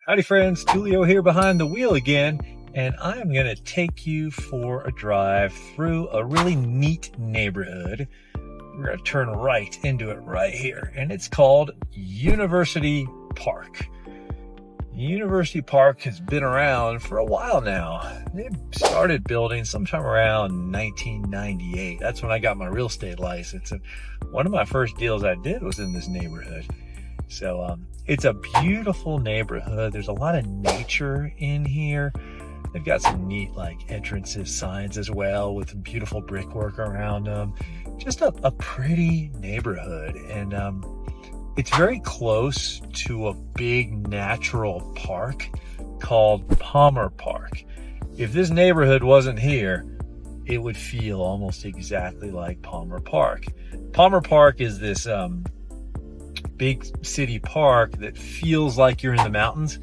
Howdy friends, Tulio here behind the wheel again, and I'm going to take you for a drive through a really neat neighborhood. We're going to turn right into it right here, and it's called University Park. University Park has been around for a while now. They started building sometime around 1998. That's when I got my real estate license, and one of my first deals I did was in this neighborhood. So it's a beautiful neighborhood. There's a lot of nature in here. They've got some neat entrances, signs as well with beautiful brickwork around them. Just a pretty neighborhood. And it's very close to a big natural park called Palmer Park. If this neighborhood wasn't here, it would feel almost exactly like Palmer Park. Palmer Park is this big city park that feels like you're in the mountains,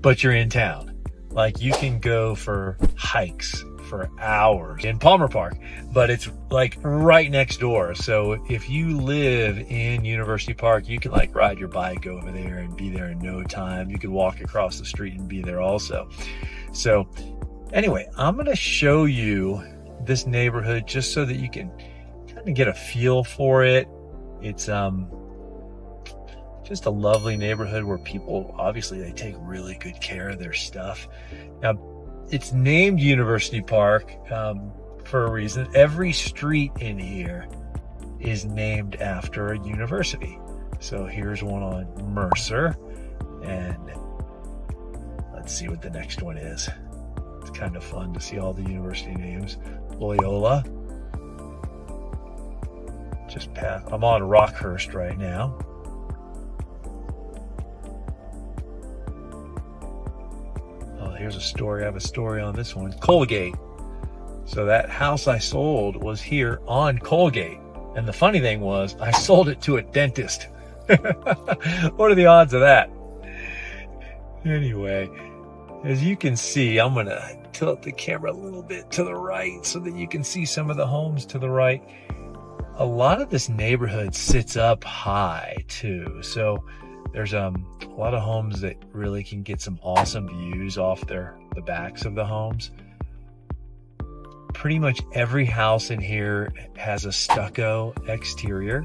but you're in town. Like you can go for hikes for hours in Palmer Park, but it's like right next door. So if you live in University Park, you can ride your bike over there and be there in no time. You could walk across the street and be there also. So anyway, I'm going to show you this neighborhood just so that you can kind of get a feel for it. It's just a lovely neighborhood where people, obviously, they take really good care of their stuff. Now, it's named University Park for a reason. Every street in here is named after a university. So here's one on Mercer, and let's see what the next one is. It's kind of fun to see all the university names. Loyola. Just past, I'm on Rockhurst right now. Here's a story. I have a story on this one. Colgate. So that house I sold was here on Colgate. And the funny thing was, I sold it to a dentist. What are the odds of that? Anyway, as you can see, I'm going to tilt the camera a little bit to the right so that you can see some of the homes to the right. A lot of this neighborhood sits up high too. So there's a lot of homes that really can get some awesome views off the backs of the homes. Pretty much every house in here has a stucco exterior.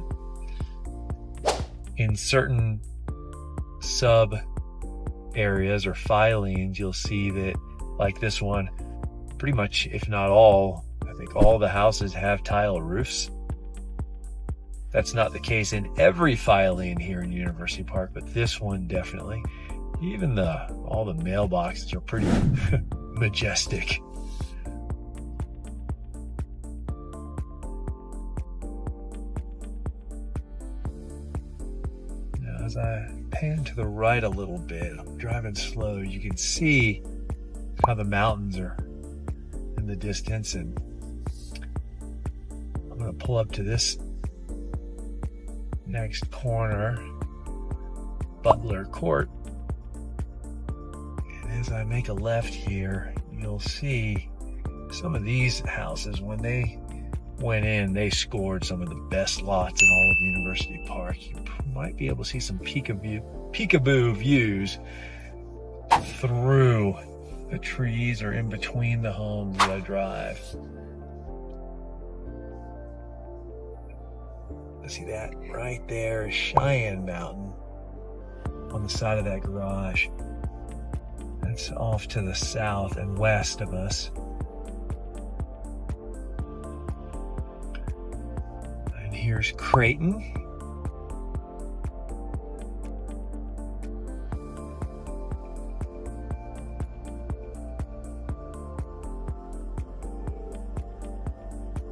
In certain sub areas or filings, you'll see that, like this one, pretty much, if not all, I think all the houses have tile roofs. That's not the case in every filing here in University Park, but this one definitely. Even all the mailboxes are pretty majestic. Now, as I pan to the right a little bit, I'm driving slow. You can see how the mountains are in the distance, and I'm going to pull up to this next corner, Butler Court, and as I make a left here, you'll see some of these houses. When they went in, they scored some of the best lots in all of University Park. You might be able to see some peekaboo views through the trees or in between the homes that I drive. See that right there, Cheyenne Mountain on the side of that garage. That's off to the south and west of us. And here's Creighton.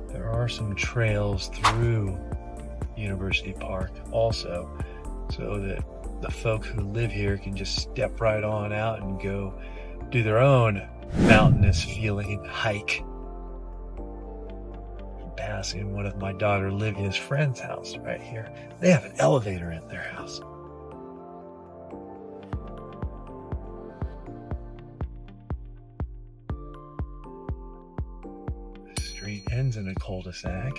There are some trails through University Park also, so that the folk who live here can just step right on out and go do their own mountainous feeling hike. I'm passing one of my daughter Livia's friend's house right here. They have an elevator in their house. The street ends in a cul-de-sac.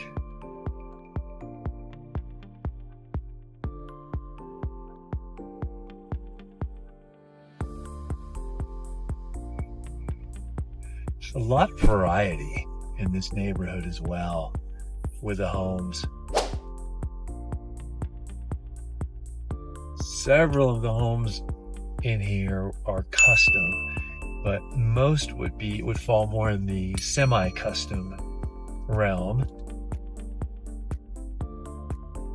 a lot of variety in this neighborhood as well with the homes. Several of the homes in here are custom, but most would fall more in the semi-custom realm.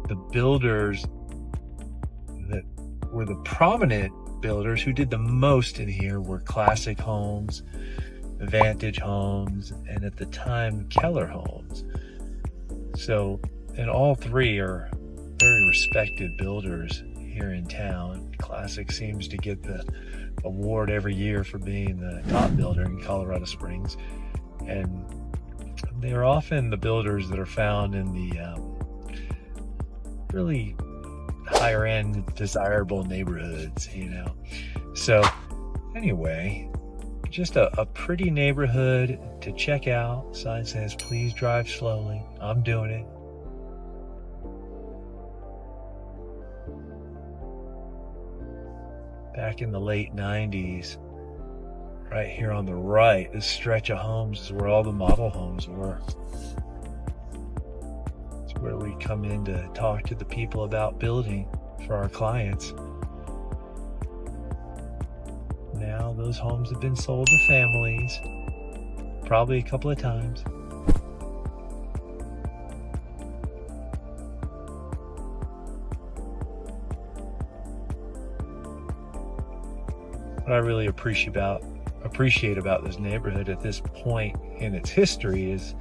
The builders that were the prominent builders who did the most in here were Classic Homes, Vantage Homes, and at the time Keller Homes. So, and all three are very respected builders here in town. Classic seems to get the award every year for being the top builder in Colorado Springs, and they're often the builders that are found in the really higher end desirable neighborhoods, you know. So anyway, just a pretty neighborhood to check out. Sign says please drive slowly. I'm doing it. Back in the late 90s, right here on the right, this stretch of homes is where all the model homes were. It's where we come in to talk to the people about building for our clients. Now those homes have been sold to families, probably a couple of times. What I really appreciate about this neighborhood at this point in its history is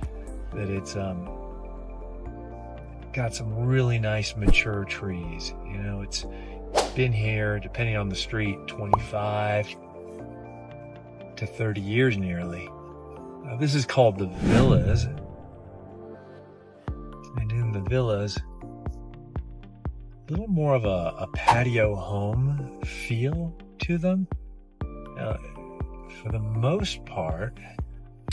that it's got some really nice mature trees. You know, it's been here, depending on the street, 25 to 30 years nearly. This is called the Villas, and in the Villas, a little more of a patio home feel to them. For the most part,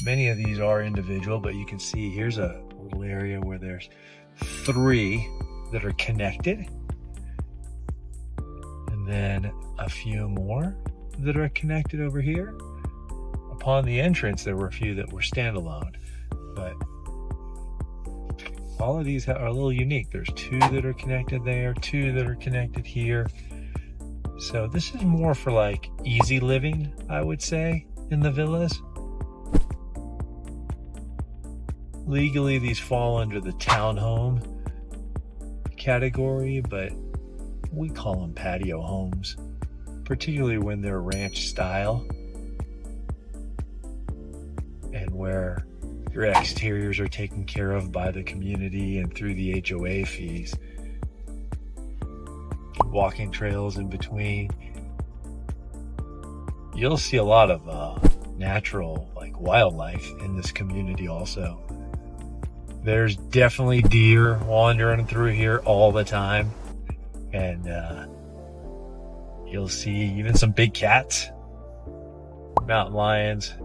many of these are individual, but you can see here's a little area where there's 3 that are connected, and then a few more that are connected over here. Upon the entrance, there were a few that were standalone, but all of these are a little unique. There's 2 that are connected there, 2 that are connected here. So this is more for like easy living, I would say, in the villas. Legally, these fall under the townhome category, but we call them patio homes, particularly when they're ranch style and where your exteriors are taken care of by the community and through the HOA fees. Walking trails in between. You'll see a lot of natural, like wildlife in this community also. There's definitely deer wandering through here all the time, and you'll see even some big cats, mountain lions.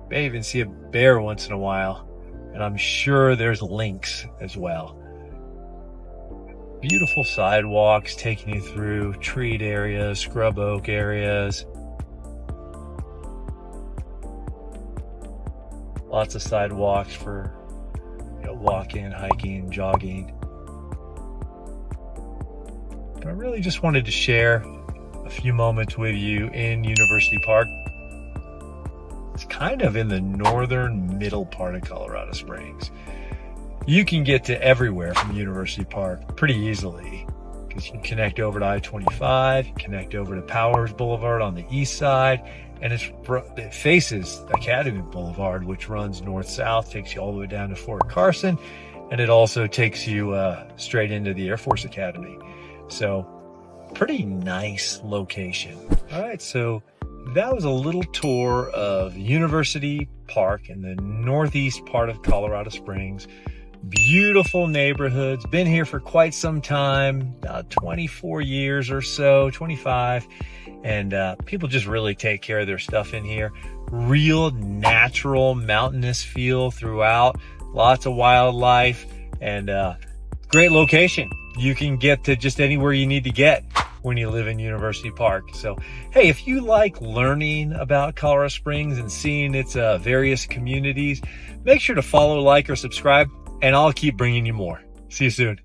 May even see a bear once in a while, and I'm sure there's lynx as well. Beautiful sidewalks taking you through treed areas, scrub oak areas. Lots of sidewalks for, you know, walking, hiking, jogging. But I really just wanted to share a few moments with you in University Park. It's kind of in the northern middle part of Colorado Springs. You can get to everywhere from University Park pretty easily because you can connect over to I-25, connect over to Powers Boulevard on the east side, and it faces Academy Boulevard, which runs north-south, takes you all the way down to Fort Carson, and it also takes you straight into the Air Force Academy. So pretty nice location. All right, so that was a little tour of University Park in the northeast part of Colorado Springs. Beautiful neighborhoods, been here for quite some time, 24 years or so, 25, and people just really take care of their stuff in here. Real natural mountainous feel throughout, lots of wildlife, and great location. You can get to just anywhere you need to get. when you live in University Park. So, hey, if you like learning about Colorado Springs and seeing its various communities, make sure to follow, like, or subscribe, and I'll keep bringing you more. See you soon.